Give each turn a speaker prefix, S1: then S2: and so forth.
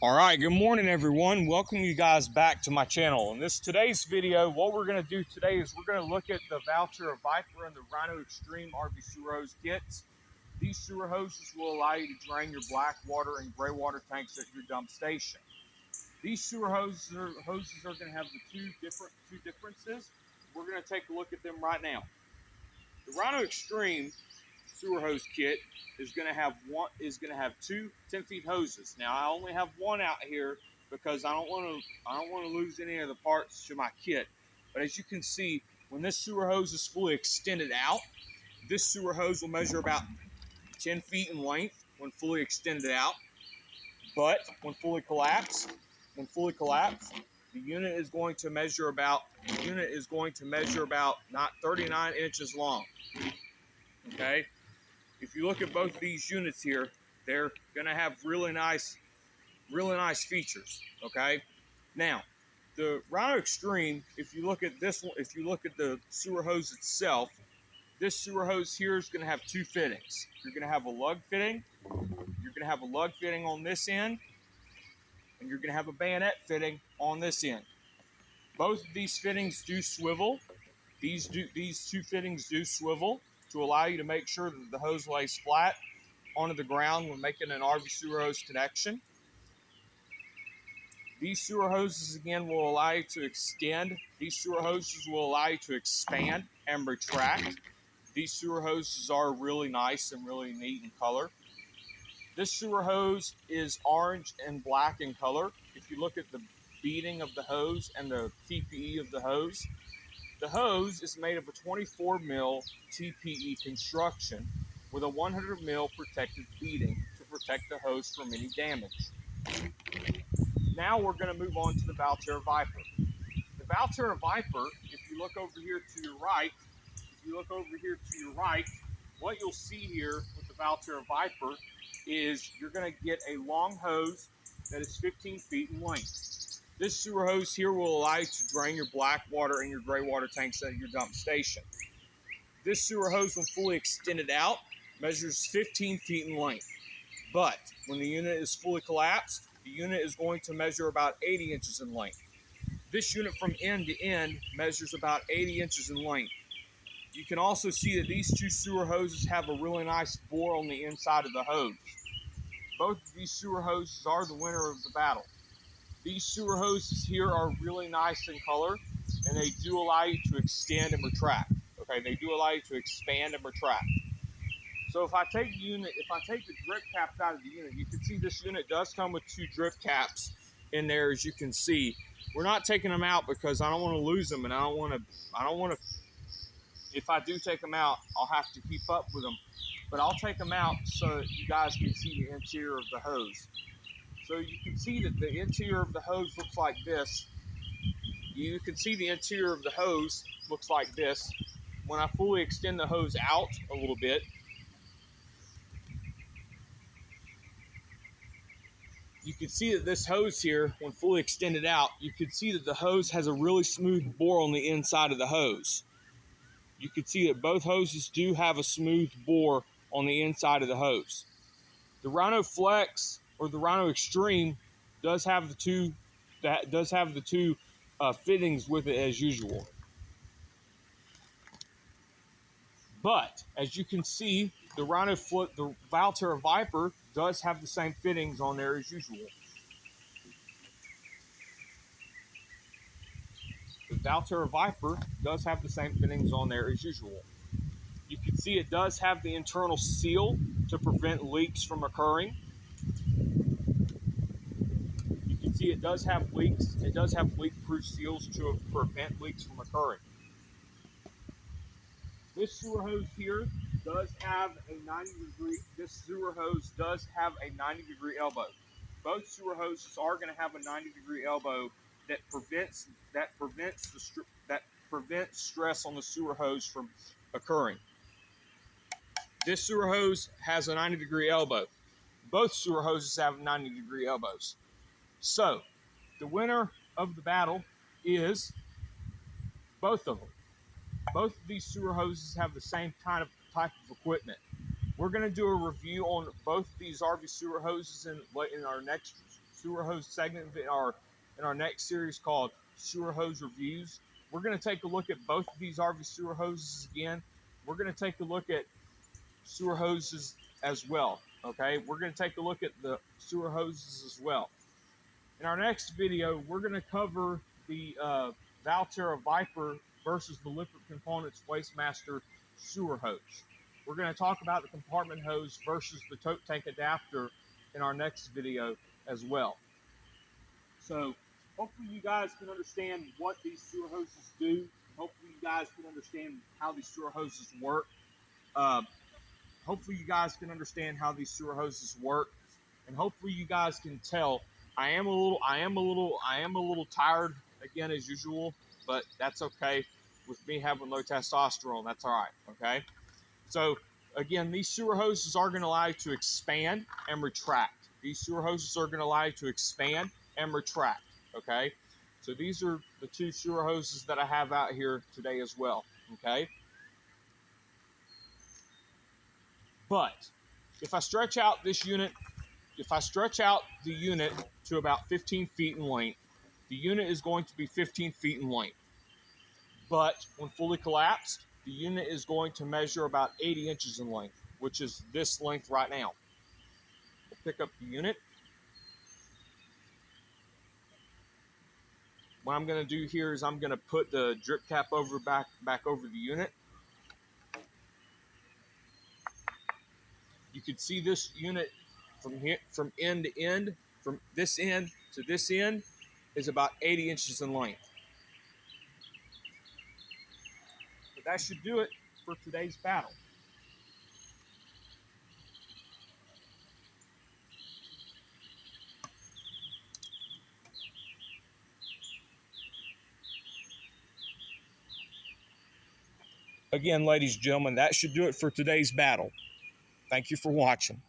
S1: All right, good morning everyone. Welcome you guys back to my channel. In today's video, what we're going to do today is we're going to look at the valterra Viper and the Rhino Extreme RV sewer hose kits. These sewer hoses will allow you to drain your black water and gray water tanks at your dump station. These sewer hoses are going to have the two differences. We're going to take a look at them right now. The Rhino Extreme sewer hose kit is going to have two 10-feet hoses. Now I only have one out here because I don't want to lose any of the parts to my kit. But as you can see, when this sewer hose is fully extended out, this sewer hose will measure about 10 feet in length when fully extended out. But when fully collapsed, the unit is going to measure about not 39 inches long. Okay. If you look at both of these units here, they're going to have really nice features. Okay. Now, the Rhino Extreme, if you look at this one, if you look at the sewer hose itself, this sewer hose here is going to have two fittings. You're going to have a lug fitting. You're going to have a lug fitting on this end, and you're going to have a bayonet fitting on this end. Both of these fittings do swivel. These two fittings do swivel to allow you to make sure that the hose lays flat onto the ground when making an RV sewer hose connection. These sewer hoses again will allow you to extend. These sewer hoses will allow you to expand and retract. These sewer hoses are really nice and really neat in color. This sewer hose is orange and black in color. If you look at the beading of the hose and the TPE of the hose is made of a 24 mil TPE construction with a 100 mil protective beading to protect the hose from any damage. Now we're going to move on to the valterra Viper. The valterra Viper, if you look over here to your right, what you'll see here with the valterra Viper is you're going to get a long hose that is 15 feet in length. This sewer hose here will allow you to drain your black water and your gray water tanks at your dump station. This sewer hose, when fully extended out, measures 15 feet in length. But when the unit is fully collapsed, the unit is going to measure about 80 inches in length. This unit from end to end measures about 80 inches in length. You can also see that these two sewer hoses have a really nice bore on the inside of the hose. Both of these sewer hoses are the winner of the battle. These sewer hoses here are really nice in color, and they do allow you to extend and retract. Okay, they do allow you to expand and retract. So if I take the drip caps out of the unit, you can see this unit does come with two drip caps in there, as you can see. We're not taking them out because I don't want to lose them, and I don't want to. If I do take them out, I'll have to keep up with them. But I'll take them out so that you guys can see the interior of the hose. So you can see that the interior of the hose looks like this. You can see the interior of the hose looks like this. When I fully extend the hose out a little bit, you can see that this hose here, when fully extended out, you can see that the hose has a really smooth bore on the inside of the hose. You can see that both hoses do have a smooth bore on the inside of the hose. The Rhino Flex or the Rhino Extreme does have the two fittings with it as usual. But as you can see, the valterra Viper does have the same fittings on there as usual. The valterra Viper does have the same fittings on there as usual. You can see it does have the internal seal to prevent leaks from occurring. You can see it does have leaks. It does have leak-proof seals to prevent leaks from occurring. This sewer hose here does have a 90-degree. This sewer hose does have a 90-degree elbow. Both sewer hoses are going to have a 90-degree elbow that prevents stress on the sewer hose from occurring. This sewer hose has a 90-degree elbow. Both sewer hoses have 90-degree elbows. So, the winner of the battle is both of them. Both of these sewer hoses have the same type of equipment. We're going to do a review on both of these RV sewer hoses in our next sewer hose segment in our next series called Sewer Hose Reviews. We're going to take a look at both of these RV sewer hoses again. We're going to take a look at sewer hoses as well. Okay, we're going to take a look at the sewer hoses as well. In our next video, we're going to cover the Valterra Viper versus the Lippert Components Wastemaster sewer hose. We're going to talk about the compartment hose versus the tote tank adapter in our next video as well. So hopefully you guys can understand what these sewer hoses do. Hopefully you guys can understand how these sewer hoses work. Hopefully you guys can understand how these sewer hoses work, and hopefully you guys can tell I am a little tired again as usual, but that's okay. With me having low testosterone, that's all right. Okay. So again, these sewer hoses are going to allow you to expand and retract. These sewer hoses are going to allow you to expand and retract. Okay. So these are the two sewer hoses that I have out here today as well. Okay. But if I stretch out this unit, if I stretch out the unit to about 15 feet in length, the unit is going to be 15 feet in length. But when fully collapsed, the unit is going to measure about 80 inches in length, which is this length right now. We'll pick up the unit. What I'm going to do here is I'm going to put the drip cap back over the unit. You can see this unit from end to end, from this end to this end, is about 80 inches in length. But that should do it for today's battle. Again, ladies and gentlemen, that should do it for today's battle. Thank you for watching.